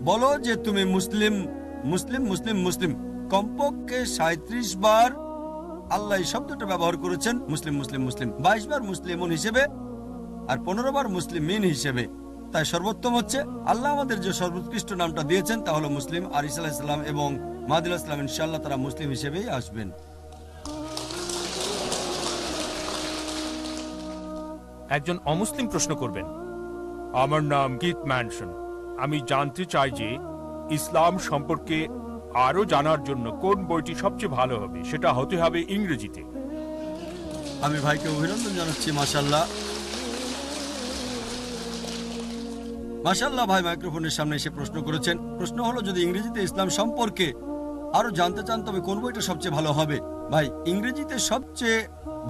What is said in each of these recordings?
বলো যে তুমি মুসলিম মুসলিম মুসলিম মুসলিম। কমপক্ষে 37 বার আল্লাহ এই শব্দটা ব্যবহার করেছেন, মুসলিম মুসলিম মুসলিম। 22 বার মুসলিমুন হিসেবে আর 15 বার মুসলিমিন হিসেবে। তাই সর্বোত্তম হচ্ছে আল্লাহ আমাদের যে সর্বোৎকৃষ্ট নামটা দিয়েছেন তা হলো মুসলিম। আর ঈসা আলাইহিস সালাম এবং মাহদী আলাইহিস সালাম ইনশাআল্লাহ তারা মুসলিম হিসেবেই আসবেন। একজন অমুসলিম প্রশ্ন করবেন, আমার নাম কিথ ম্যানসন, আমি জানতে চাই যে ইসলাম সম্পর্কে আরো জানার জন্য কোন বইটি সবচেয়ে ভালো হবে। সেটা হতে হবে ইংরেজিতে। আমি ভাইকে অভিনন্দন জানাচ্ছি। মাশাআল্লাহ মাশাআল্লাহ, ভাই মাইক্রোফোনের সামনে এসে প্রশ্ন করেছেন। প্রশ্ন হলো যদি ইংরেজিতে ইসলাম সম্পর্কে আরো জানতে চান তবে কোন বইটা সবচেয়ে ভালো হবে। ভাই ইংরেজিতে সবচেয়ে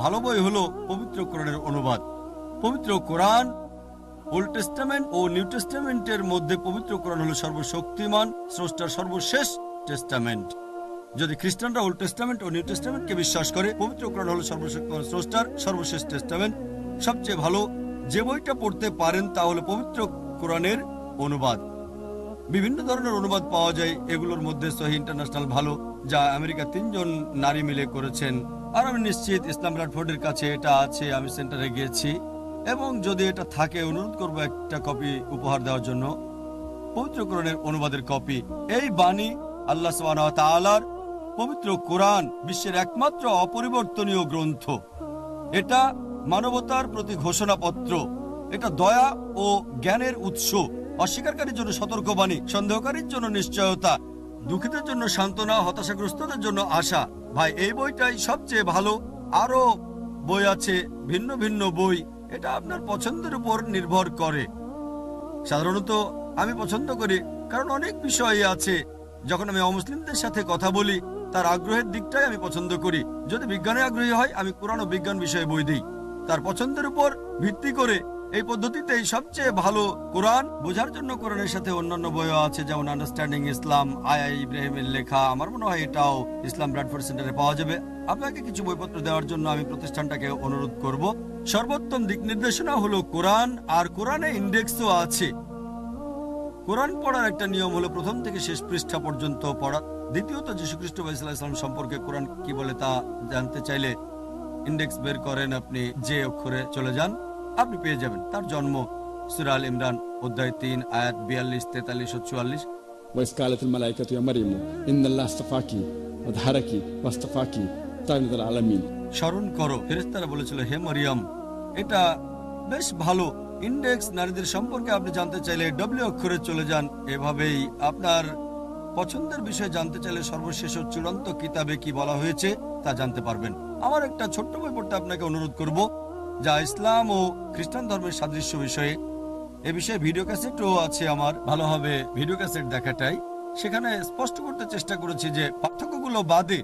ভালো বই হলো পবিত্র কোরআনের অনুবাদ। পবিত্র কোরআন, ওল্ড টেস্টামেন্ট ও নিউ টেস্টামেন্টের মধ্যে পবিত্র কোরআন হলো সর্বশক্তিমান স্রষ্টার সর্বশেষ টেস্টামেন্ট। যদি খ্রিস্টানরা ওল্ড টেস্টামেন্ট ও নিউ টেস্টামেন্টকে বিশ্বাস করে, পবিত্র কোরআন হলো সর্বশক্তিমান স্রষ্টার সর্বশেষ টেস্টামেন্ট। সবচেয়ে ভালো যে বইটা পড়তে পারেন তা হলো পবিত্র কোরআনের অনুবাদ। বিভিন্ন ধরনের অনুবাদ পাওয়া যায়, এগুলোর মধ্যে সহিহ ইন্টারন্যাশনাল ভালো, যা আমেরিকা 3 জন নারী মিলে করেছেন। আর আমি নিশ্চিত ইসলাম ব্রাডফোর্ডের কাছে এটা আছে, আমি সেন্টারে গিয়েছি, এবং যদি এটা থাকে অনুরোধ করবো একটা কপি উপহার দেওয়ার জন্য, পবিত্র কোরআনের অনুবাদের কপি। এই বাণী আল্লাহ সুবহানাহু ওয়া তাআলার। পবিত্র কোরআন বিশ্বের একমাত্র অপরিবর্তনীয় গ্রন্থ। এটা মানবতার প্রতি ঘোষণাপত্র, এটা দয়া ও জ্ঞানের উৎস, অস্বীকারীর জন্য সতর্কবাণী, সন্দেহকারীর জন্য নিশ্চয়তা, দুঃখীদের জন্য সান্ত্বনা, হতাশাগ্রস্তদের জন্য আশা। ভাই এই বইটাই সবচেয়ে ভালো। আরো বই আছে, ভিন্ন ভিন্ন বই, এটা আপনার পছন্দের উপর নির্ভর করে। সাধারণত আমি পছন্দ করি, কারণ অনেক বিষয় আছে যখন আমি অমুসলিমদের সাথে কথা বলি তার আগ্রহের দিকটাই আমি পছন্দ করি। যদি বিজ্ঞানে আগ্রহী হয় আমি কোরআন ও বিজ্ঞান বিষয়ে বই দিই, তার পছন্দের উপর ভিত্তি করে। এই পদ্ধতিতেই সবচেয়ে ভালো কোরআন বোঝার জন্য কোরআনের সাথে অন্যান্য বইও আছে, যেমন আন্ডারস্ট্যান্ডিং ইসলাম, আই ইব্রাহিমের লেখা। আমার মনে হয় এটাও ইসলাম ব্রাডফোর্ড সেন্টারে পাওয়া যাবে। আপনাকে কিছু বইপত্র দেওয়ার জন্য আমি প্রতিষ্ঠানটাকে অনুরোধ করব। সর্বোত্তম দিক নির্দেশনা হলো কোরআন, আর কোরআনে ইন্ডেক্সও আছে। কোরআন পড়ার একটা নিয়ম হলো প্রথম থেকে শেষ পৃষ্ঠা পর্যন্ত পড়া। দ্বিতীয়ত যীশু খ্রিস্ট সাল্লাল্লাহু আলাইহি ওয়াসাল্লাম সম্পর্কে কোরআন কি বলে তা জানতে চাইলে ইন্ডেক্স বের করেন, আপনি যে অক্ষরে চলে যান আপনি পেয়ে যাবেন। তার জন্ম সূরা আল ইমরান অধ্যায় 3 আয়াত 42, 43 ও 44। ওয়াইস কালাতুল মালাইকাতু ইয়া মারইয়াম ইন্নাল্লাহা আস্তাফাকি ওয়া তাহারাকি ওয়াস্তাফাকি তামিনাল আলামিন। স্মরণ করো, ফেরেশতারা বলেছিল হে মরিয়ম। এটা বেশ ভালো ইন্ডেক্স। নারীদের সম্পর্কে আপনি জানতে চাইলে ডব্লিউ অক্ষরে চলে যান। এভাবেই আপনার পছন্দের বিষয়ে জানতে চাইলে সর্বশেষ ও চূড়ান্ত কিতাবে কি বলা হয়েছে তা জানতে পারবেন। আমার একটা ছোট্ট বই পড়তে আপনাকে অনুরোধ করব, যা ইসলাম ও খ্রিস্টান ধর্মের সাদৃশ্য বিষয়ে। এ বিষয়ে ভিডিও ক্যাসেটও আছে আমার। ভালো হবে ভিডিও ক্যাসেট দেখাটাই। সেখানে স্পষ্ট করতে চেষ্টা করেছি যে পার্থক্যগুলো বাদে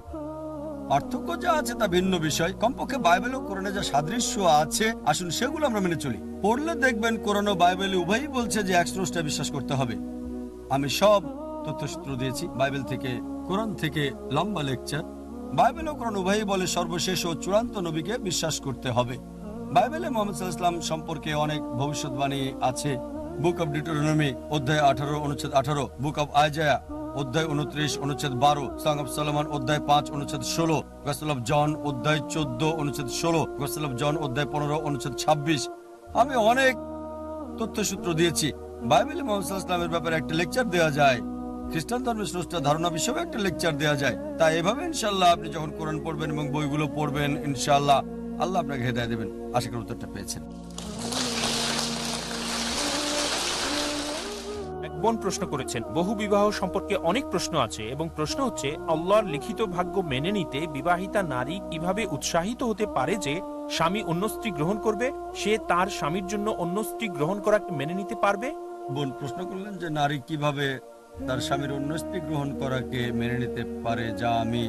পার্থক্য যা আছে তা ভিন্ন বিষয়। কমপক্ষে বাইবেল ও কোরআনে যা সাদৃশ্য আছে আসুন সেগুলো আমরা মেনে চলি। পড়লে দেখবেন কোরআন ও বাইবেল উভয়ই বলছে যে এক স্রষ্টা বিশ্বাস করতে হবে। আমি সব তথ্যসূত্র দিয়েছি বাইবেল থেকে, কোরআন থেকে, লম্বা লেকচার। বাইবেল ও কোরআন উভয়ই বলে সর্বশেষ ও চূড়ান্ত নবীকে বিশ্বাস করতে হবে। বাইবেলে মুহাম্মদ সাল্লাল্লাহু আলাইহি ওয়াসাল্লাম সম্পর্কে অনেক ভবিষ্যৎবাণী আছে। বুক অব ডিউটেরোনমি অধ্যায় 18 অনুচ্ছেদ 18, বুক অব আইজায়া অধ্যায় 29 অনুচ্ছেদ 12, সং অফ সলোমন অধ্যায় 5 অনুচ্ছেদ 16, গসপেল অফ জন অধ্যায় 14 অনুচ্ছেদ 16, গসপেল অফ জন অধ্যায় 15 অনুচ্ছেদ 26। আমি অনেক তথ্যসূত্র দিয়েছি। বাইবেলে মুহাম্মদ সাল্লাল্লাহু আলাইহি ওয়াসাল্লামের ব্যাপারে একটা লেকচার দেওয়া যায়, খ্রিস্টান ধর্মের স্রষ্টা ধারণা বিষয়ে একটা লেকচার দেওয়া যায়। তাই এভাবে ইনশাআল্লাহ আপনি যখন কোরআন পড়বেন এবং বইগুলো পড়বেন, ইনশাআল্লাহ আল্লাহ আপনাকে হেদায়েত দেবেন। আশা করি উত্তরটা পেয়েছেন। এক বোন প্রশ্ন করেছেন, বহু বিবাহ সম্পর্কে অনেক প্রশ্ন আছে এবং প্রশ্ন হচ্ছে আল্লাহর লিখিত ভাগ্য মেনে নিতে বিবাহিতা নারী কিভাবে উৎসাহিত হতে পারে যে স্বামী অন্য স্ত্রী গ্রহণ করবে, সে তার স্বামীর জন্য অন্য স্ত্রী গ্রহণ করাকে মেনে নিতে পারবে। বোন প্রশ্ন করলেন যে নারী কিভাবে তার স্বামীর অন্য স্ত্রী গ্রহণ করাকে মেনে নিতে পারে, যা আমি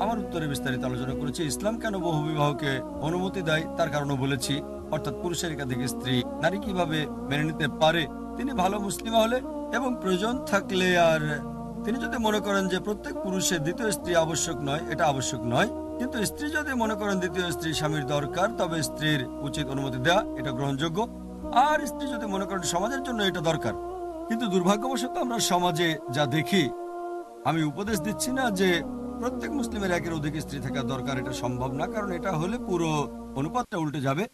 আমার উত্তরে বিস্তারিত আলোচনা করেছি। ইসলাম কেন বহু বিবাহকে অনুমতি দেয় তার কারণও বলেছি, অর্থাৎ পুরুষের একাধিক স্ত্রী নারী কিভাবে মেনে নিতে পারে। তিনি ভালো মুসলিমা হলে এবং প্রয়োজন থাকলে, আর তিনি যদি মনে করেন যে প্রত্যেক পুরুষের দ্বিতীয় স্ত্রী আবশ্যক নয়, এটা আবশ্যক নয়, কিন্তু স্ত্রী যদি মনে করেন দ্বিতীয় স্ত্রী স্বামীর দরকার, তবে স্ত্রীর উচিত অনুমতি দেওয়া, এটা গ্রহণযোগ্য। আর স্ত্রী যদি মনে করেন সমাজের জন্য এটা দরকার। কিন্তু দুর্ভাগ্যবশত আমরা সমাজে যা দেখি, আমি উপদেশ দিচ্ছি না যে প্রত্যেক মুসলিমের একের অধিক স্ত্রী থাকা দরকার, এটা সম্ভব না, কারণ এটা হলে পুরো অনুপাতটা উল্টে যাবে।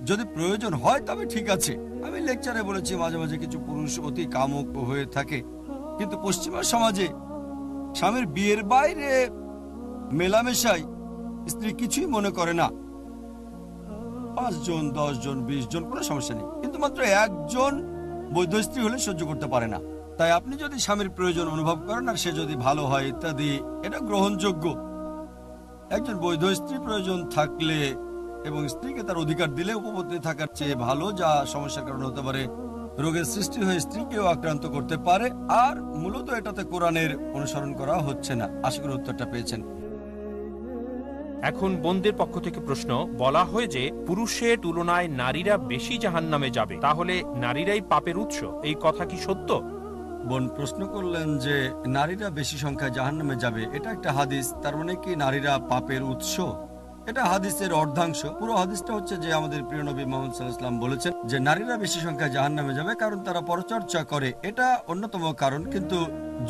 যদি প্রয়োজন হয় তবে ঠিক আছে। আমি লেকচারে বলেছি মাঝে মাঝে কিছু পুরুষ অতি কামুক হয়ে থাকে, কিন্তু পশ্চিমা সমাজে স্বামীর বিয়ের বাইরে মেলামেশায় স্ত্রী কিছুই মনে করে না। 5 জন, 10 জন, 20 জন কোনো সমস্যা নেই, কিন্তু মাত্র একজন বৈধ স্ত্রী হলে সহ্য করতে পারে না। তাই আপনি যদি স্বামীর প্রয়োজন অনুভব করেন আর সে যদি ভালো হয় ইত্যাদি, এটা গ্রহণযোগ্য। একজন বৈধ স্ত্রী প্রয়োজন থাকলে এবং স্ত্রীকে তার অধিকার দিলে উপপত্নী থাকার চেয়ে ভালো, যা সমস্যার কারণ হতে পারে রোগের সৃষ্টি হয়ে স্ত্রীকেও আক্রান্ত করতে পারে। আর মূলত এটাতে কোরআনের অনুসরণ করা হচ্ছে না। আশা করি উত্তরটা পেয়েছেন। এখন বোনদের পক্ষ থেকে প্রশ্ন, বলা হয় যে পুরুষের তুলনায় নারীরা বেশি জাহান্নামে যাবে, তাহলে নারীরাই পাপের উৎস, এই কথা কি সত্য? বোন প্রশ্ন করলেন যে নারীরা বেশি সংখ্যায় জাহান্নামে যাবে, এটা একটা হাদিস, তার মানে কি নারীরা পাপের উৎস? এটা হাদিসের অর্ধাংশ। পুরো হাদিসটা হচ্ছে যে আমাদের প্রিয় নবী মুহাম্মদ সাল্লাল্লাহু আলাইহি ওয়াসাল্লাম বলেছেন যে নারীরা বেশি সংখ্যায় জাহান্নামে যাবে কারণ তারা পরচর্চা করে। এটা অন্যতম কারণ, কিন্তু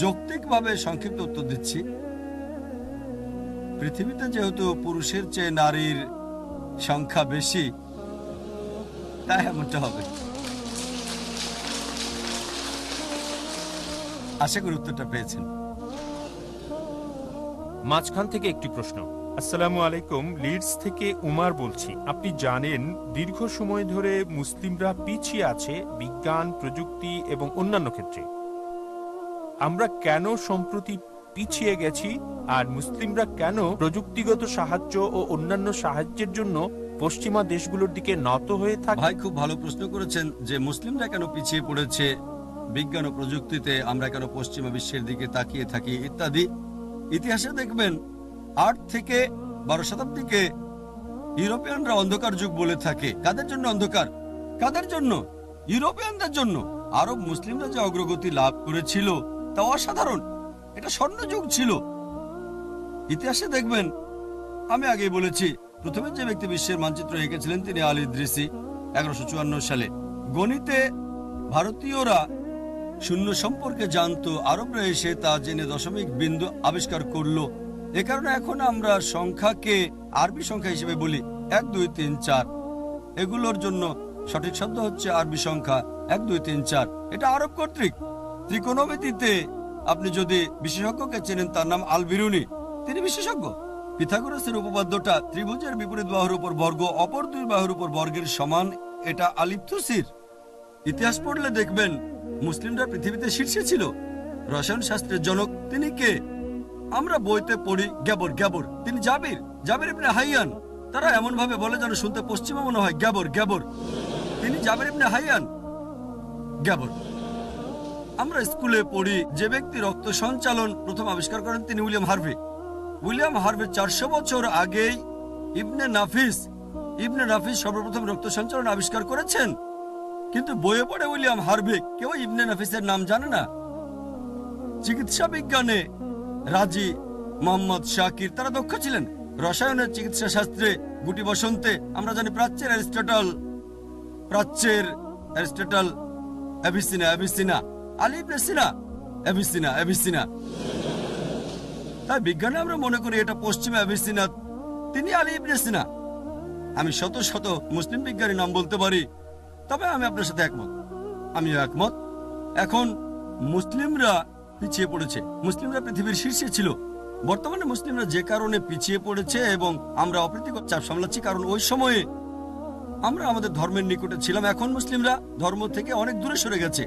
যৌক্তিকভাবে সংক্ষিপ্ত উত্তর দিচ্ছি। পৃথিবীতে যেহেতু পুরুষের চেয়ে নারীর সংখ্যা বেশি, তাই এমনটা হবে। আশা করি উত্তরটা পেয়েছেন। মাঝখান থেকে একটি প্রশ্ন। আসসালামু আলাইকুম, লিডস থেকে উমার বলছি। আপনি জানেন দীর্ঘ সময় ধরে মুসলিমরা পিছিয়ে আছে বিজ্ঞান, প্রযুক্তি এবং অন্যান্য ক্ষেত্রে। আমরা কেন সম্প্রতি পিছিয়ে গেছি, আর মুসলিমরা কেন প্রযুক্তিগত সাহায্য ও অন্যান্য সাহায্যের জন্য পশ্চিমা দেশগুলোর দিকে নত হয়ে থাকে? ভাই খুব ভালো প্রশ্ন করেছেন যে মুসলিমরা কেন পিছিয়ে পড়েছে বিজ্ঞান ও প্রযুক্তিতে, আমরা কেন পশ্চিমা বিশ্বের দিকে তাকিয়ে থাকি ইত্যাদি। ইতিহাসে দেখবেন 8 থেকে 12 শতাব্দীকে ইউরোপিয়ানরা অন্ধকার যুগ বলে থাকে। কাদের জন্য অন্ধকার? কাদের জন্য? ইউরোপিয়ানদের জন্য। আরব মুসলিমরা যে অগ্রগতি লাভ করেছিল তা অসাধারণ, এটা স্বর্ণযুগ ছিল। ইতিহাসে দেখবেন, আমি আগেই বলেছি, প্রথমে যে ব্যক্তি বিশ্বের মানচিত্র এঁকেছিলেন তিনি আল ইদ্রিসি 1154 সালে। গণিতে ভারতীয়রা শূন্য সম্পর্কে জানতো, আরবরা এসে তা জেনে দশমিক বিন্দু আবিষ্কার করলো। এ কারণে এখন আমরা সংখ্যাকে আরবি সংখ্যা হিসেবে বলি 1 2 3 4। এগুলোর জন্য সঠিক শব্দ হচ্ছে আরবি সংখ্যা 1 2 3 4। এটা আরব কর্তৃক। ত্রিকোণমিতিতে আপনি যদি বিশেষজ্ঞকে চেনেন, তার নাম আল বিরুনি, তিনি বিশেষজ্ঞ। পিথাগোরাসের উপপাদ্যটা ত্রিভুজের বিপরীত বাহুর উপর বর্গ অপর 2 বাহুর উপর বর্গের সমান, এটা আলিপ্তুসির। ইতিহাস পড়লে দেখবেন মুসলিমরা পৃথিবীতে শীর্ষে ছিল। রসায়ন শাস্ত্রের জনক তিনি কে? আমরা বইতে পড়ি গ্যাবর, গ্যাবর, তিনি জাবির, জাবির ইবনে হাইয়ান। তারা এমন ভাবে বলে যেন শুনতে পশ্চিমা মনে হয়, গ্যাবর, গ্যাবর, তিনি জাবির ইবনে হাইয়ান, গ্যাবর। আমরা স্কুলে পড়ি যে ব্যক্তি রক্ত সঞ্চালন প্রথম আবিষ্কার করেন তিনি উইলিয়াম হার্ভে। উইলিয়াম হার্ভে 400 বছর আগেই ইবনে নাফিস সর্বপ্রথম রক্ত সঞ্চালন আবিষ্কার করেছেন। কিন্তু বইয়ে পড়ে উইলিয়াম হার্ভে, কেউ ইবনে নাফিসের নাম জানে না। চিকিৎসা বিজ্ঞানে রাজি, মোহাম্মদ শাকির, তারা দক্ষ ছিলেন। রসায়নের চিকিৎসা শাস্ত্রে গুটি বসন্তে আমরা জানি প্রাচ্যের অ্যারিস্টটল, অ্যাভিসিনা, আলী ইবনে সিনা, অ্যাভিসিনা। তাই বিজ্ঞানে আমরা মনে করি এটা পশ্চিমে অ্যাভিসিনা, তিনি আলী ইবনে সিনা। আমি শত শত মুসলিম বিজ্ঞানী নাম বলতে পারি, তবে আমি আপনার সাথে একমত। এখন মুসলিমরা পিছিয়ে পড়েছে। মুসলিমরা পৃথিবীর শীর্ষে ছিল। বর্তমানে মুসলিমরা যে কারণে পিছিয়ে পড়েছে এবং আমরা অপ্রীতিকর চাপ সামলাচ্ছি, কারণ ওই সময়ে আমরা আমাদের ধর্মের নিকটে ছিলাম। এখন মুসলিমরা ধর্ম থেকে অনেক দূরে সরে গেছে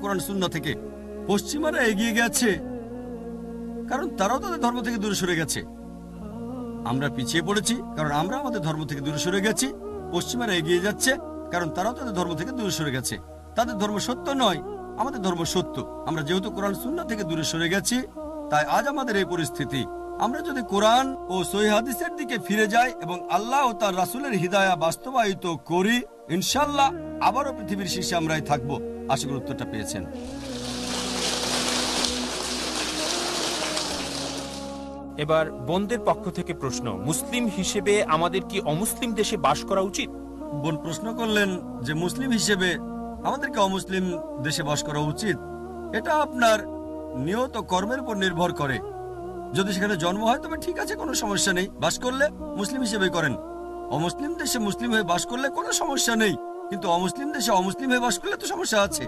কোরআন সুন্নাহ থেকে। পশ্চিমারা এগিয়ে গেছে কারণ তারাও তাদের ধর্ম থেকে দূরে সরে গেছে। আমরা পিছিয়ে পড়েছি কারণ আমরা আমাদের ধর্ম থেকে দূরে সরে গেছি। পশ্চিমারা এগিয়ে যাচ্ছে কারণ তারাও তাদের ধর্ম থেকে দূরে সরে গেছে। তাদের ধর্ম সত্য নয়, আমাদের ধর্ম সত্য। আমরা যেহেতু কোরআন সুন্নাহ থেকে দূরে সরে গেছি, তাই আজ আমাদের এই পরিস্থিতি। আমরা যদি কোরআন ও সহিহ হাদিসের দিকে ফিরে যাই এবং আল্লাহ ও তার রাসূলের হিদায়া বাস্তবায়িত করি, ইনশাআল্লাহ আবারও পৃথিবীর শীর্ষে আমরাই থাকবো। আশা করি উত্তরটা পেয়েছেন। এবার বোনদের পক্ষ থেকে প্রশ্ন, মুসলিম হিসেবে আমাদের কি অমুসলিম দেশে বাস করা উচিত? বোন প্রশ্ন করলেন যে মুসলিম হিসেবে আমাদেরকে অমুসলিম দেশে বাস করা উচিত। এটা আপনার নিয়ত কর্মের উপর নির্ভর করে। যদি সেখানে জন্ম হয় তবে ঠিক আছে, কোনো সমস্যা নেই, বাস করলে মুসলিম হিসেবেই করেন। অমুসলিম দেশে মুসলিম হয়ে বাস করলে কোনো সমস্যা নেই, কিন্তু অমুসলিম দেশে অমুসলিম হয়ে বাস করলে তো সমস্যা আছে।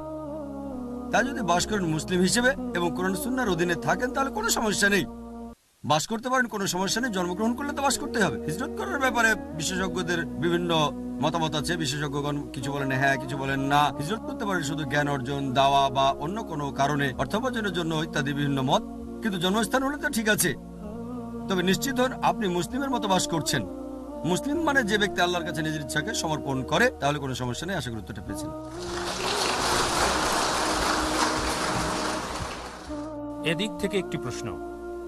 তাই যদি বাস করেন মুসলিম হিসেবে এবং কোরআন সুন্নাহর অধীনে থাকেন তাহলে কোনো সমস্যা নেই, বাস করতে পারেন, কোনো সমস্যা নেই। জন্মগ্রহণ করলে তো বাস করতে হবে। হিজরত করার ব্যাপারে বিশেষজ্ঞদের বিভিন্ন মতামত আছে। বিশেষজ্ঞগণ কিছু বলেন হ্যাঁ, কিছু বলেন না। হিজরত করতে পারেন শুধু জ্ঞান অর্জন, দাওয়া বা অন্য কোনো কারণে, অর্থোপার্জনের জন্য ইত্যাদি বিভিন্ন মত। কিন্তু জন্মস্থান হলে তো ঠিক আছে। তবে নিশ্চিত হন আপনি মুসলিমের মতো বাস করছেন। মুসলিম মানে যে ব্যক্তি আল্লাহর কাছে নিজের ইচ্ছাকে সমর্পণ করে, তাহলে কোনো সমস্যা নেই। আশা করি উত্তরটা পেয়েছেন। এদিক থেকে একটি প্রশ্ন।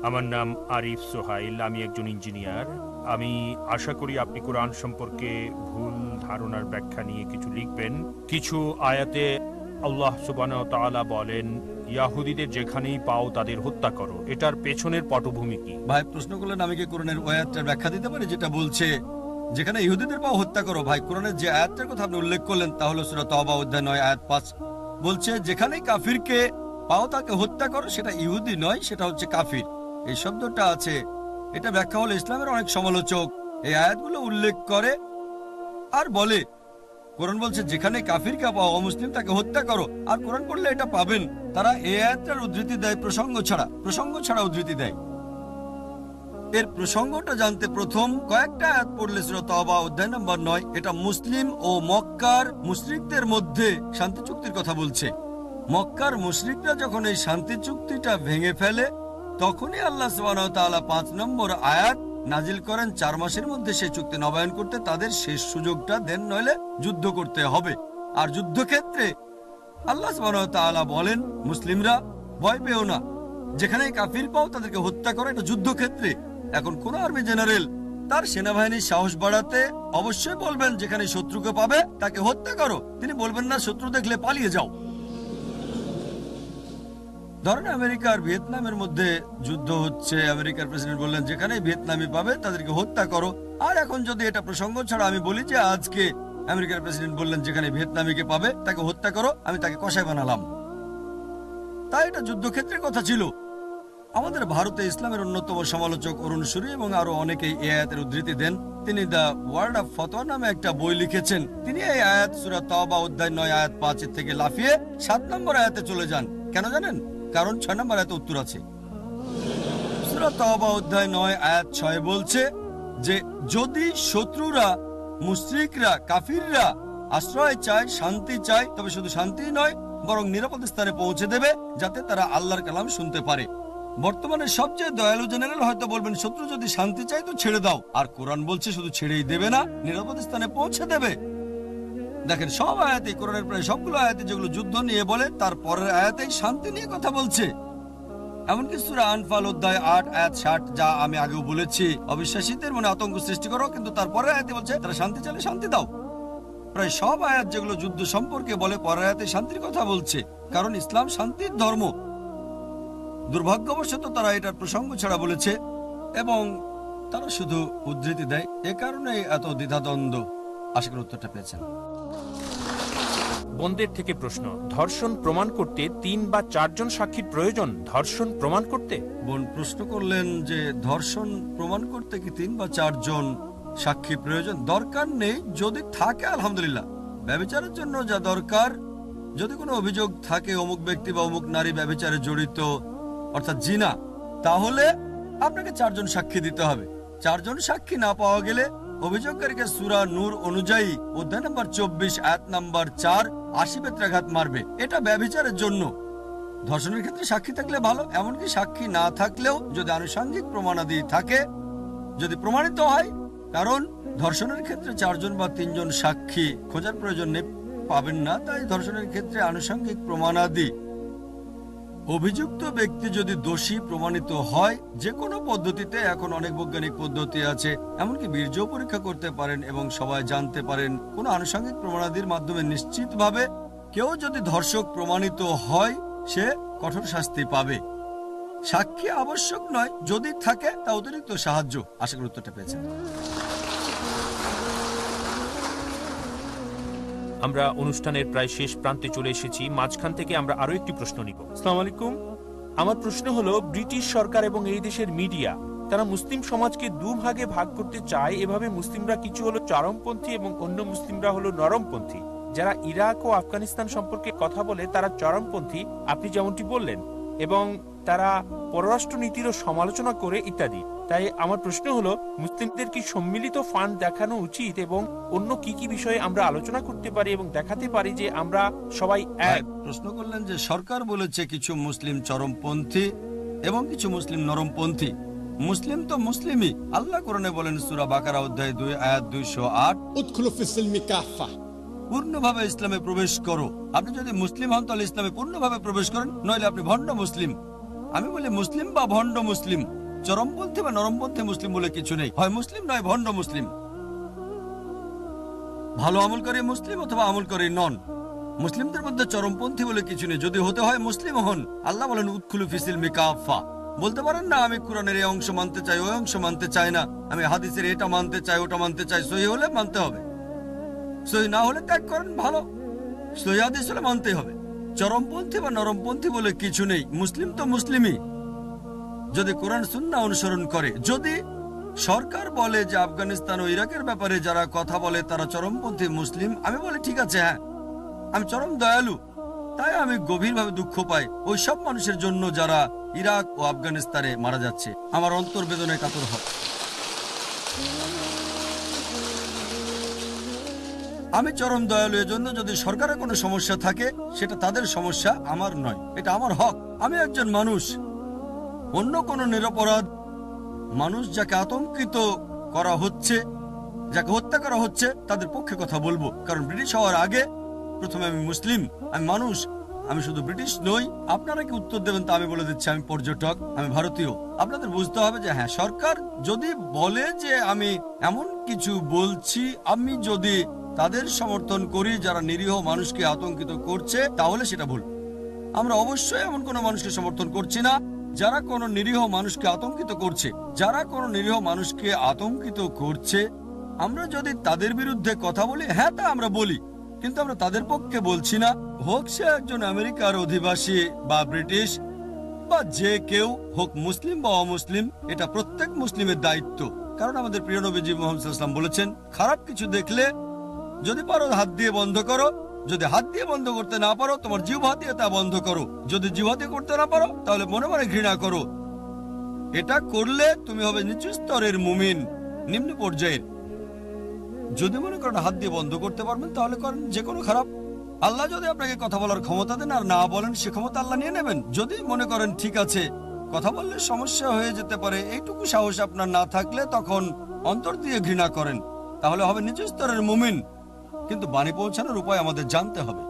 আমার নাম আরিফ সোহাইল, আমি একজন ইঞ্জিনিয়ার। আমি আশা করি আপনি কোরআন সম্পর্কে ভুল ধারণার ব্যাখ্যা নিয়ে কিছু লিখবেন। কিছু আয়াতে আল্লাহ সুবহানাহু ওয়া তাআলা বলেন, ইয়াহুদীদের যেখানেই পাও তাদের হত্যা করো। এটার পেছনের পটভূমি কি? ভাই প্রশ্ন করলেন আমি কি কোরআনের ওই আয়াতটার ব্যাখ্যা দিতে পারি যেটা বলছে যেখানে ইহুদিদের পাও হত্যা করো। ভাই কোরআনের যে আয়াতটার কথা আপনি উল্লেখ করলেন তা হলো সূরা তাওবা অধ্যায় 9 আয়াত 5। বলছে যেখানেই কাফিরকে পাও তাকে হত্যা করো। সেটা ইহুদি নয়, সেটা হচ্ছে কাফির। এই শব্দটা আছে, এটা ব্যাখ্যা হলো ইসলামের অনেক সমালোচক এই আয়াতগুলো উল্লেখ করে আর বলে কোরআন বলছে যেখানে কাফিরকে পাও অমুসলিম তাকে হত্যা করো। আর কোরআন পড়লে এটা পাবেন তারা এই আয়াতটার উদ্ধৃতি দেয় প্রসঙ্গ ছাড়া উদ্ধৃতি দেয়। এর প্রসঙ্গটা জানতে প্রথম কয়েকটা আয়াত পড়লে সূরা তাওবা অধ্যায় নম্বর 9। এটা মুসলিম ও মক্কার মুশরিকদের মধ্যে শান্তি চুক্তির কথা বলছে। মক্কার মুশরিকরা যখন এই শান্তি চুক্তিটা ভেঙে ফেলে তখনই আল্লাহ সুবহানাহু ওয়া তাআলা 5 নম্বর আয়াত নাজিল করেন 4 মাসের মধ্যে সেই চুক্তি নবায়ন করতে তাদের শেষ সুযোগটা দেন, নইলে যুদ্ধ করতে হবে। আর যুদ্ধক্ষেত্রে আল্লাহ সুবহানাহু ওয়া তাআলা বলেন মুসলিমরা ভয় পেও না, যেখানে কাফির পাও তাদেরকে হত্যা করো। এটা যুদ্ধক্ষেত্রে। এখন কোন আর্মি জেনারেল তার সেনাবাহিনীর সাহস বাড়াতে অবশ্যই বলবেন যেখানে শত্রুকে পাবে তাকে হত্যা করো। তিনি বলবেন না শত্রু দেখলে পালিয়ে যাও। ধরেন আমেরিকা আর ভিয়েতনামের মধ্যে যুদ্ধ হচ্ছে, আমেরিকার প্রেসিডেন্ট বললেন যেখানে ভিয়েতনামি পাবে তাদেরকে হত্যা করো। আর এখন যদি এটা প্রসঙ্গ ছাড়া আমি বলি যে আজকে আমেরিকার প্রেসিডেন্ট বললেন যেখানে ভিয়েতনামিকে পাবে তাকে হত্যা করো, আমি তাকে কসাই বানালাম। তাই এটা যুদ্ধক্ষেত্রের কথা ছিল। আমাদের ভারতে ইসলামের অন্যতম সমালোচক অরুণ সুরি এবং আরো অনেকেই এই আয়াতের উদ্ধৃতি দেন। তিনি দ্য ওয়ার্ল্ড অফ ফতোয়া নামে একটা বই লিখেছেন। তিনি এই আয়াত সূরা তাওবা অধ্যায় 9 আয়াত 5 থেকে লাফিয়ে 7 নম্বর আয়াতে চলে যান। কেন জানেন? কারণ 6 নম্বর আয়াতে উত্তর আছে। সূরা তাওবা অধ্যায় 9 আয়াত 6 বলছে যে যদি শত্রুরা, মুশরিকরা, কাফিররা আশ্রয় চায়, শান্তি চায়, তবে শুধু শান্তি নয় বরং নিরাপদ স্থানে পৌঁছে দেবে যাতে তারা আল্লাহর কালাম শুনতে পারে। বর্তমানে সবচেয়ে দয়ালু জেনারেল হয়তো বলবেন শত্রু যদি শান্তি চায় তো ছেড়ে দাও। আর কোরআন বলছে শুধু ছেড়েই দেবে না, নিরাপদ স্থানে পৌঁছে দেবে। দেখেন সব আয়াতে, কোরআনের প্রায় সবগুলো আয়াতে যেগুলো যুদ্ধ নিয়ে বলে তার পরের আয়াতেই শান্তি নিয়ে কথা বলছে। এমনকি সূরা আনফাল অধ্যায় 8 আয়াত 60, যা আমি আগেও বলেছি, অবিশ্বাসীদের মনে আতঙ্ক সৃষ্টি করো, কিন্তু তারপরে আয়াতে বলছে তারা শান্তি চাইলে শান্তি দাও। প্রায় সব আয়াত যেগুলো যুদ্ধ সম্পর্কে বলে পরের আয়াতে শান্তির কথা বলছে, কারণ ইসলাম শান্তির ধর্ম। দুর্ভাগ্যবশত তারা এটার প্রসঙ্গ ছাড়া বলেছে এবং তারা শুধু উদ্ধৃতি দেয়। এ কারণে এত দ্বিধাদ্বন্দ্ব। আশা করি উত্তরটা পেয়েছেন। বোনদের থেকে প্রশ্ন, ধর্ষণ প্রমাণ করতে 3 বা 4 জন সাক্ষীর প্রয়োজন ধর্ষণ প্রমাণ করতে? বোন প্রশ্ন করলেন যে ধর্ষণ প্রমাণ করতে কি 3 বা 4 জন সাক্ষী প্রয়োজন? দরকার নেই, যদি থাকে আলহামদুলিল্লাহ। ব্যভিচারের জন্য যা দরকার, যদি কোনো অভিযোগ থাকে অমুক ব্যক্তি বা অমুক নারী ব্যভিচারে জড়িত অর্থাৎ জিনা, তাহলে আপনাকে 4 জন সাক্ষী দিতে হবে। 4 জন সাক্ষী না পাওয়া গেলে অভিযোগকারীকে সূরা নূর অনুযায়ী অধ্যায় নম্বর 24 আয়াত নম্বর 4 80 বেত্রাঘাত মারবে। এটা ব্যভিচারের জন্য। ধর্ষণের ক্ষেত্রে সাক্ষী থাকলে ভালো, এমনকি সাক্ষী না থাকলেও যদি আনুষঙ্গিক প্রমাণাদি থাকে, যদি প্রমাণিত হয়। কারণ ধর্ষণের ক্ষেত্রে 4 জন বা 3 জন সাক্ষী খোঁজার প্রয়োজন নেই, পাবেন না। তাই ধর্ষণের ক্ষেত্রে আনুষঙ্গিক প্রমাণাদি, অভিযুক্ত ব্যক্তি যদি দোষী প্রমাণিত হয় যে কোনো পদ্ধতিতে, এখন অনেক বৈজ্ঞানিক পদ্ধতি আছে, এমনকি বীর্য পরীক্ষা করতে পারেন এবং সবাই জানতে পারেন কোনো আনুষঙ্গিক প্রমাণাদির মাধ্যমে নিশ্চিতভাবে কেউ যদি ধর্ষক প্রমাণিত হয় সে কঠোর শাস্তি পাবে। সাক্ষী আবশ্যক নয়, যদি থাকে তা অতিরিক্ত সাহায্য। আশা করি উত্তরটা পেয়েছেন। আমরা অনুষ্ঠানের প্রায় শেষ প্রান্তে চলে এসেছি, মাঝখান থেকে আমরা আরো একটি প্রশ্ন নিব। আসসালামু আলাইকুম। আমার প্রশ্ন হলো, ব্রিটিশ সরকার এবং এই দেশের মিডিয়া তারা মুসলিম সমাজকে দুভাগে ভাগ করতে চায়। এভাবে মুসলিমরা কিছু হলো চরমপন্থী এবং অন্য মুসলিমরা হলো নরমপন্থী। যারা ইরাক ও আফগানিস্তান সম্পর্কে কথা বলে তারা চরমপন্থী, আপনি যেমনটি বললেন, এবং তারা পররাষ্ট্র নীতিরও সমালোচনা করে ইত্যাদি। তাই আমার প্রশ্ন হলো, মুসলিমদের কি সম্মিলিত ফান্ড দেখানো উচিত এবং অন্য কি কি বিষয়ে আমরা আলোচনা করতে পারি এবং দেখাতে পারি যে আমরা সবাই এক? প্রশ্ন করলেন যে সরকার বলেছে কিছু মুসলিম চরমপন্থী এবং কিছু মুসলিম নরমপন্থী। মুসলিম তো মুসলিমই। আল্লাহ কোরআনে বলেন সূরা বাকারা অধ্যায় 2 আয়াত 208, উদখুলু ফিস-সিলমি কাফা, পূর্ণভাবে ইসলামে প্রবেশ করো। আপনি যদি মুসলিম হন তাহলে ইসলামে পূর্ণভাবে প্রবেশ করেন, নইলে আপনি ভণ্ড মুসলিম। আমি বলি মুসলিম বা ভণ্ড মুসলিম, চরমপন্থী বা নরমপন্থী মুসলিম বলে কিছু নেই। হয় মুসলিম নয় ভণ্ড মুসলিম, ভালো আমল করে মুসলিম অথবা আমল করে নন। মুসলিমদের মধ্যে চরমপন্থী বলে কিছু নেই। যদি হতে হয় মুসলিম হন। আল্লাহ বলেন উদখুলু ফিস-সিলমি কাফা। বলতে পারেন না আমি কোরআনের এই অংশ মানতে চাই, ওই অংশ মানতে চাই না, আমি হাদিসের এটা মানতে চাই, ওটা মানতে চাই। সহি হলে মানতে হবে, সহি না হলে ত্যাগ করেন, ভালো। সহি হাদিস হলে মানতেই হবে। চরমপন্থী বা নরমপন্থী বলে কিছু নেই। মুসলিম তো মুসলিমই যদি কোরআন সুন্নাহ অনুসরণ করে। যদি সরকার বলে যে আফগানিস্তান ও ইরাকের ব্যাপারে যারা কথা বলে তারা চরমপন্থী মুসলিম, আমি বলি ঠিক আছে, হ্যাঁ আমি চরম দয়ালু, তাই আমি গভীরভাবে দুঃখ পাই ওই সব মানুষের জন্য যারা ইরাক ও আফগানিস্তানে মারা যাচ্ছে। আমার অন্তর বেদনায় কাতর হয়। আমি চরম দয়ালু এজন্য যদি সরকারের কোনো সমস্যা থাকে সেটা তাদের সমস্যা, আমার নয়। এটা আমার হক। আমি একজন মানুষ, অন্য কোনো নিরপরাধ মানুষ যাকে আতঙ্কিত করা হচ্ছে, যাকে হত্যা করা হচ্ছে, তাদের পক্ষে কথা বলবো। কারণ ব্রিটিশ হওয়ার আগে প্রথমে আমি মুসলিম, আমি মানুষ, আমি শুধু ব্রিটিশ নই। আপনারা কি উত্তর দেবেন তা আমি বলে দিচ্ছি, আমি পর্যটক, আমি ভারতীয়। আপনাদের বুঝতে হবে যে হ্যাঁ, সরকার যদি বলে যে আমি এমন কিছু বলছি, আমি যদি তাদের সমর্থন করি যারা নিরীহ মানুষকে আতঙ্কিত করছে, তাহলে সেটা ভুল। আমরা অবশ্যই এমন কোনো মানুষকে সমর্থন করছি না যারা কোনো নিরীহ মানুষকে আতঙ্কিত করছে। যারা কোনো নিরীহ মানুষকে আতঙ্কিত করছে, আমরা যদি তাদের বিরুদ্ধে কথা বলি, হ্যাঁ তা আমরা বলি, কিন্তু আমরা তাদের পক্ষে বলছি না। হোক সে একজন আমেরিকার অধিবাসী বা ব্রিটিশ বা যে কেউ হোক, মুসলিম বা অমুসলিম, এটা প্রত্যেক মুসলিমের দায়িত্ব। কারণ আমাদের প্রিয় নবীজি মুহাম্মদ সাল্লাল্লাহু আলাইহি ওয়াসাল্লাম বলেছেন, খারাপ কিছু দেখলে যদি পারো হাত দিয়ে বন্ধ করো, যদি হাত দিয়ে বন্ধ করতে না পারো তোমার জিহ্বা দিয়ে তা বন্ধ করো, যদি জিহ্বা দিয়ে করতে না পারো তাহলে মনে মনে ঘৃণা করো। এটা করলে তুমি হবে নিচু স্তরের মুমিন, নিম্ন পর্যায়ের। যদি মনে করেন হাত দিয়ে বন্ধ করতে পারবেন তাহলে করেন, যে কোনো খারাপ। আল্লাহ যদি আপনাকে কথা বলার ক্ষমতা দেন আর না বলেন, সে ক্ষমতা আল্লাহ নিয়ে নেবেন। যদি মনে করেন ঠিক আছে কথা বললে সমস্যা হয়ে যেতে পারে, এইটুকু সাহস আপনার না থাকলে তখন অন্তর দিয়ে ঘৃণা করেন, তাহলে হবে নিচু স্তরের মুমিন। কিন্তু বাণী পৌঁছানোর উপায় আমাদের জানতে হবে।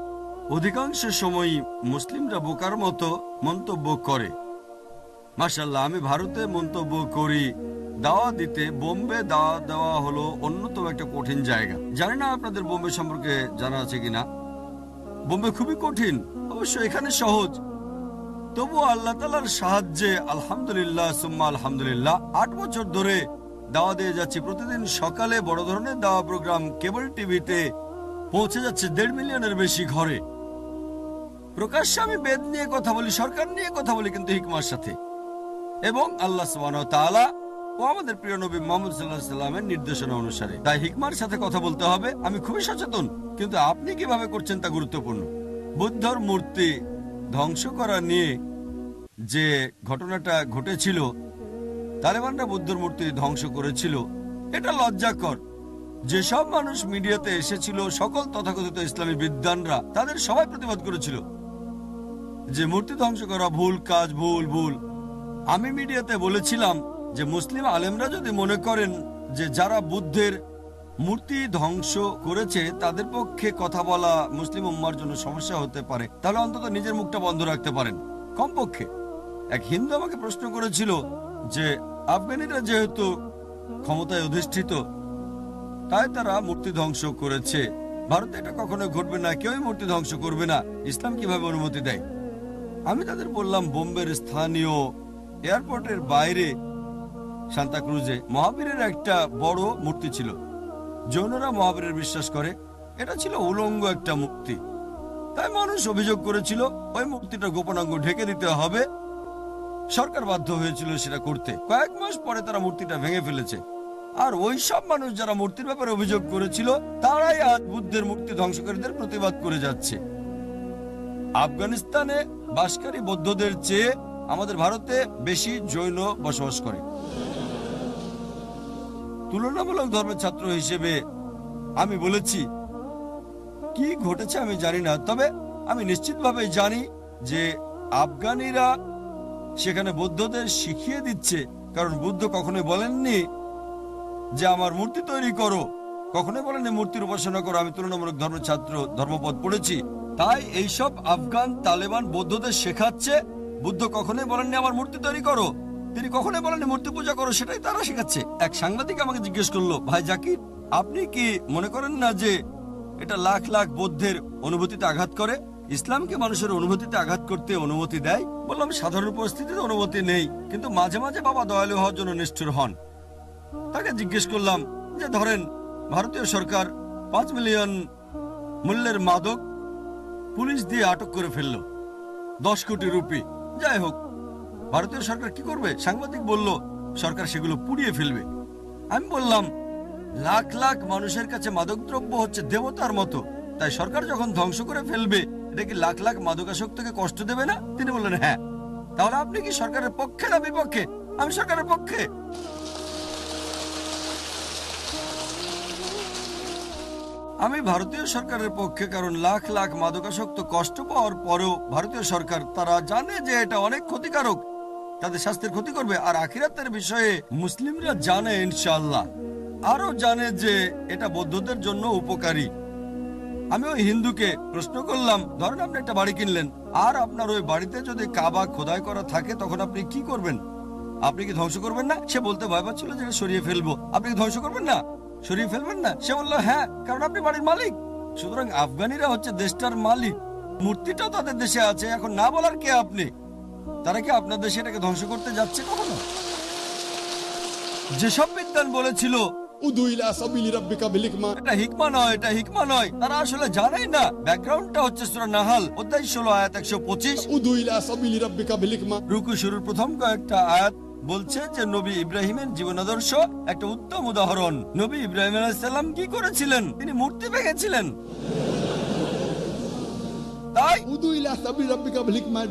অধিকাংশ সময়ই মুসলিমরা বোকার মতো মন্তব্য করে। মাশাআল্লাহ, আমি ভারতে মন্তব্য করি দাওয়া দিতে। বোম্বে দাওয়া দেওয়া হলো অন্যতম একটা কঠিন জায়গা। জানি না আপনাদের বোম্বে সম্পর্কে জানা আছে কিনা। বোম্বে খুবই কঠিন, অবশ্য এখানে সহজ। তবু আল্লাহ তাআলার সাহায্যে আলহামদুলিল্লাহ সুম্মা আলহামদুলিল্লাহ 8 বছর ধরে দাওয়া দিয়ে যাচ্ছি। প্রতিদিন সকালে বড় ধরনের দাওয়া প্রোগ্রাম কেবল টিভিতে পৌঁছে যাচ্ছে 1.5 মিলিয়নের বেশি ঘরে। প্রকাশ্যে আমি বেদ নিয়ে কথা বলি, সরকার নিয়ে কথা বলি, কিন্তু হিকমার সাথে এবং আল্লাহ সুবহানাহু ওয়া তাআলা ও আমাদের প্রিয় নবী মুহাম্মদ সাল্লাল্লাহু আলাইহি ওয়াসাল্লামের নির্দেশনা অনুসারে। তাই হিকমার সাথে কথা বলতে হবে। আমি খুবই সচেতন, কিন্তু আপনি কিভাবে করছেন তা গুরুত্বপূর্ণ। বুদ্ধর মূর্তি ধ্বংস করা নিয়ে যে ঘটনাটা ঘটেছিল, তালেবানরা বুদ্ধর মূর্তি ধ্বংস করেছিল, এটা লজ্জাকর। যেসব মানুষ মিডিয়াতে এসেছিল, সকল তথাকথিত ইসলামী বিদ্বানরা, তাদের সবাই প্রতিবাদ করেছিল যে মূর্তি ধ্বংস করা ভুল কাজ, ভুল ভুল। আমি মিডিয়াতে বলেছিলাম যে মুসলিম আলেমরা যদি মনে করেন যে যারা বুদ্ধের মূর্তি ধ্বংস করেছে তাদের পক্ষে কথা বলা মুসলিম উম্মার জন্য সমস্যা হতে পারে, তাহলে অন্তত নিজের মুখটা বন্ধ রাখতে পারেন কমপক্ষে। এক হিন্দু আমাকে প্রশ্ন করেছিল যে আফগানিরা যেহেতু ক্ষমতায় অধিষ্ঠিত তাই তারা মূর্তি ধ্বংস করেছে, ভারতে এটা কখনো ঘটবে না, কেউই মূর্তি ধ্বংস করবে না, ইসলাম কিভাবে অনুমতি দেয়? আমি তাদের বললাম বোম্বের স্থানীয় এয়ারপোর্টের বাইরে সান্তাক্রুজে মহাবীরের একটা বড় মূর্তি ছিল। জৈনরা মহাবীরের বিশ্বাস করে, এটা ছিল উলঙ্গ একটা মূর্তি। তাই মানুষ অভিযোগ করেছিল ওই মূর্তিটা গোপনাঙ্গ ঢেকে দিতে হবে। সরকার বাধ্য হয়েছিল সেটা করতে। কয়েক মাস পরে তারা মূর্তিটা ভেঙে ফেলেছে। আর ওই সব মানুষ যারা মূর্তির ব্যাপারে অভিযোগ করেছিল তারাই আজ বুদ্ধের মূর্তি ধ্বংসকারীদের প্রতিবাদ করে যাচ্ছে। আফগানিস্তানে বাসকারী বৌদ্ধদের চেয়ে আমাদের ভারতে বেশি জৈন বসবাস করে। তুলনামূলক ধর্মের ছাত্র হিসেবে আমি বলেছি কি ঘটেছে আমি জানি না, তবে আমি নিশ্চিতভাবে জানি যে আফগানিরা সেখানে বৌদ্ধদের শিখিয়ে দিচ্ছে। কারণ বুদ্ধ কখনোই বলেননি যে আমার মূর্তি তৈরি করো, কখনোই বলেননি মূর্তির উপাসনা করো। আমি তুলনামূলক ধর্মের ছাত্র, ধর্মপদ পড়েছি, তাই এইসব আফগান তালেবান বৌদ্ধদের শেখাচ্ছে। বুদ্ধ কখনোই বলেননি আমার মূর্তি তৈরি করো, তিনি কখনোই বলেননি মূর্তি পূজা করো, সেটাই তারা শেখাচ্ছে। এক সাংবাদিক আমাকে জিজ্ঞেস করলো, ভাই জাকির, আপনি কি মনে করেন না যে এটা লাখ লাখ বৌদ্ধের অনুভূতিতে আঘাত করে? ইসলামকে মানুষের অনুভূতিতে আঘাত করতে অনুমতি দেয়? বললাম সাধারণ পরিস্থিতিতে অনুমতি নেই, কিন্তু মাঝে মাঝে বাবা দয়ালু হওয়ার জন্য নিষ্ঠুর হন। তাকে জিজ্ঞেস করলাম যে ধরেন ভারতীয় সরকার 5 মিলিয়ন মূল্যের মাদক পুলিশ দিয়ে আটক করে ফেললো, 10 কোটি রুপি, যাই হোক, ভারতীয় সরকার কি করবে? সাংবাদিক বলল সরকার সেগুলো পুড়িয়ে ফেলবে। আমি বললাম লাখ লাখ মানুষের কাছে মাদকদ্রব্য হচ্ছে দেবতার মতো, তাই সরকার যখন ধ্বংস করে ফেলবে এটা কি লাখ লাখ মাদকাসক্তকে কষ্ট দেবে না? তিনি বললেন হ্যাঁ। তাহলে আপনি কি সরকারের পক্ষে না বিপক্ষে? আমি সরকারের পক্ষে। আমি ভারতীয় সরকারের পক্ষে, কারণ লাখ লাখ মাদকাসক্ত কষ্ট পাওয়ার পরেও ভারতীয় সরকার তারা জানে যে এটা অনেক ক্ষতিকারক, তাদের স্বাস্থ্যের ক্ষতি করবে। আর আখিরাতের বিষয়ে মুসলিমরা জানে, ইনশাআল্লাহ আরো জানে যে এটা বৌদ্ধদের জন্য উপকারী। আমি ওই হিন্দুকে প্রশ্ন করলাম, ধরেন আপনি একটা বাড়ি কিনলেন, আর আপনার ওই বাড়িতে যদি কাবা খোদাই করা থাকে তখন আপনি কি করবেন? আপনি কি ধ্বংস করবেন না? সে বলতে ভয় পাচ্ছিল যে সরিয়ে ফেলবো। আপনি কি ধ্বংস করবেন না, সরিয়ে ফেলবেন না? সে বললো হ্যাঁ, কারণ আপনি বাড়ির মালিক। সুতরাং আফগানিরা হচ্ছে দেশটার মালিক, মূর্তিটাও তাদের দেশে আছে। এখন না বলার কে আপনি? তারা কি আপনার দেশে এটাকে ধ্বংস করতে যাচ্ছে কখনো? যেসব বিদ্বান বলেছিল এটা হিকমা নয়, এটা হিকমা নয়, তারা আসলে জানেই না। ব্যাকগ্রাউন্ডটা হচ্ছে সূরা নাহাল অধ্যায় 16 আয়াত 125। রুকু শুরুর প্রথম কয়েকটা আয়াত বলছে যে নবী ইব্রাহিমের জীবন আদর্শ একটা উত্তম উদাহরণ। নবী ইব্রাহিম আলাইহিস সালাম কি করেছিলেন? তিনি মূর্তি ভেঙেছিলেন। তাই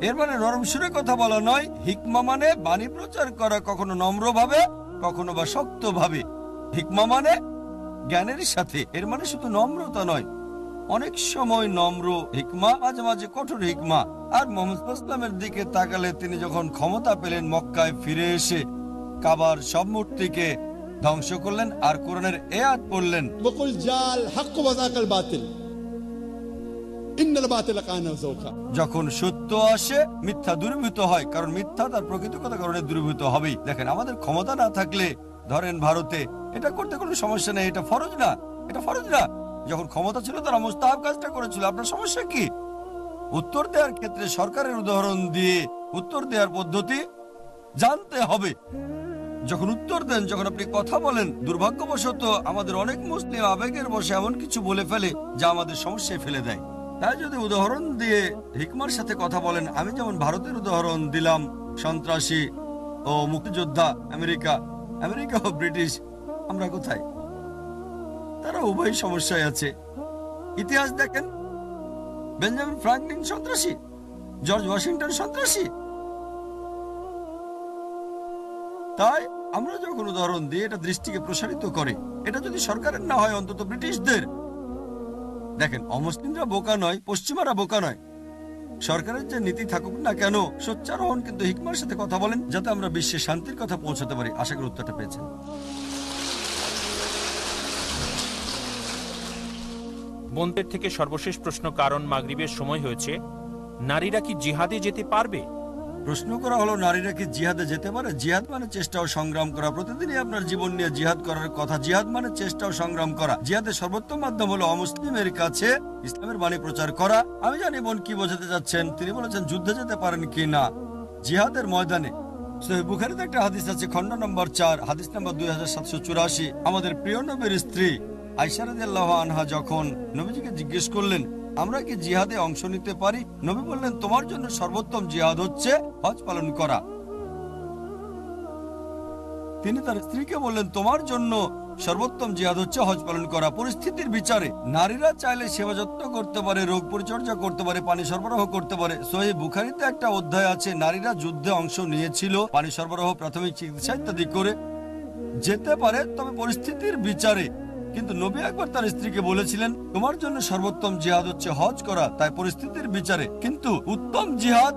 এর মানে নরম সুরে কথা বলা নয়। হিকমা মানে বাণী প্রচার করা, কখনো নম্র ভাবে, কখনো বা শক্ত ভাবে। হিকমা মানে জ্ঞানের সাথে। এর মানে শুধু নম্রতা নয়, অনেক সময় নম্র হিকমা, মাঝে মাঝে কঠোর হিকমা। আর মুহাম্মদ সাল্লাল্লাহু আলাইহি ওয়াসাল্লামের দিকে তাকালে তিনি যখন ক্ষমতা পেলেন, মক্কায় ফিরে এসে কাবার সব মূর্তিকে ধ্বংস করলেন আর কোরআনের আয়াত পড়লেন, যখন সত্য আসে মিথ্যা দূরীভূত হয়, কারণ মিথ্যা তার প্রকৃত কথা কারণে দূরীভূত হবেই। দেখেন, আমাদের ক্ষমতা না থাকলে, ধরেন ভারতে এটা করতে কোনো সমস্যা নেই, এটা ফরজ না, এটা ফরজ না। যখন ক্ষমতা ছিল তারা মুস্তাহাব কাজটা করেছিল, আপনার সমস্যা কি? উত্তর দেওয়ার ক্ষেত্রে সরকারের উদাহরণ দিয়ে উত্তর দেওয়ার পদ্ধতি জানতে হবে। যখন উত্তর দেন, যখন আপনি কথা বলেন, দুর্ভাগ্যবশত আমাদের অনেক মুসলিম আবেগের বশে এমন কিছু বলে ফেলে যা আমাদের সমস্যায় ফেলে দেয়। তাই যদি উদাহরণ দিয়ে হিকমার সাথে কথা বলেন, আমি যেমন ভারতের উদাহরণ দিলাম, সন্ত্রাসী ও মুক্তিযোদ্ধা আমেরিকা ও ব্রিটিশ, আমরা কোথায়? তারা উভয় সমস্যায় আছে। ইতিহাস দেখেন, বেঞ্জামিন ফ্রাঙ্কলিন সন্ত্রাসী, জর্জ ওয়াশিংটন সন্ত্রাসী। তাই আমরা যখন উদাহরণ দিই, এটা দৃষ্টিকে প্রসারিত করে। এটা যদি সরকারের না হয়, অন্তত ব্রিটিশদের। দেখেন, অমুসলিমরা বোকা নয়, পশ্চিমারা বোকা নয়। সরকারের যে নীতি থাকুক না কেন, সোচ্চার হন, কিন্তু হিকমার সাথে কথা বলেন, যাতে আমরা বিশ্বে শান্তির কথা পৌঁছাতে পারি। আশা করি উত্তরটা পেয়েছেন। বোনদের থেকে সর্বশেষ প্রশ্ন, কারণ মাগরিবের সময় হয়েছে, নারীরা কি জিহাদে যেতে পারবে? প্রশ্ন করা হলো, নারীরা কি জিহাদে যেতে পারে? জিহাদ মানে চেষ্টা ও সংগ্রাম করা। প্রতিদিনই আপনার জীবন নিয়ে জিহাদ করার কথা। জিহাদ মানে চেষ্টা ও সংগ্রাম করা। জিহাদের সর্বোত্তম মাধ্যম হলো অমুসলিমের কাছে ইসলামের বাণী প্রচার করা। আমি জানি বোন কি বোঝাতে যাচ্ছেন। তিনি বলেছেন যুদ্ধে যেতে পারেন কি না। জিহাদের ময়দানে সহিহ বুখারীতে একটা হাদিস আছে, খণ্ড নম্বর 4, হাদিস নম্বর 2784। আমাদের প্রিয় নবীর স্ত্রী আয়েশা রাদিয়াল্লাহু আনহা যখন নবীজিকে জিজ্ঞেস করলেন আমরা কি জিহাদে অংশ নিতে পারি, নবী বললেন তোমার জন্য সর্বোত্তম জিহাদ হচ্ছে হজ পালন করা। তিনি তার স্ত্রীকে বললেন তোমার জন্য সর্বোত্তম জিহাদ হচ্ছে হজ পালন করা। পরিস্থিতির বিচারে নারীরা চাইলে সেবা যত্ন করতে পারে, রোগ পরিচর্যা করতে পারে, পানি সরবরাহ করতে পারে। সহিহ বুখারীতে একটা অধ্যায় আছে নারীরা যুদ্ধে অংশ নিয়েছিল, পানি সরবরাহ, প্রাথমিক চিকিৎসা ইত্যাদি করে যেতে পারে, তবে পরিস্থিতির বিচারে। কিন্তু নবী একবার তার স্ত্রীকে বলেছিলেন তোমার জন্য সর্বোত্তম জিহাদ হচ্ছে হজ করা, তাই পরিস্থিতির বিচারে। কিন্তু উত্তম জিহাদ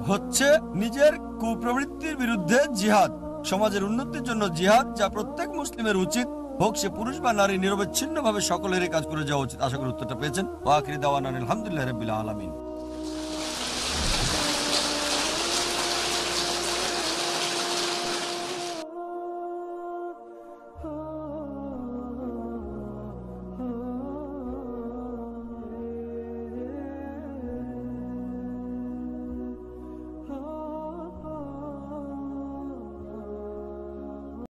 হচ্ছে নিজের কুপ্রবৃত্তির বিরুদ্ধে জিহাদ, সমাজের উন্নতির জন্য জিহাদ, যা প্রত্যেক মুসলিমের উচিত, হোক সে পুরুষ বা নারী, নিরবচ্ছিন্নভাবে সকলেরই কাজ করে যাওয়া উচিত। আশা করি উত্তরটা পেয়েছেন। ওয়া আখিরি দাওয়ানা আলহামদুলিল্লাহি রাব্বিল আলামিন।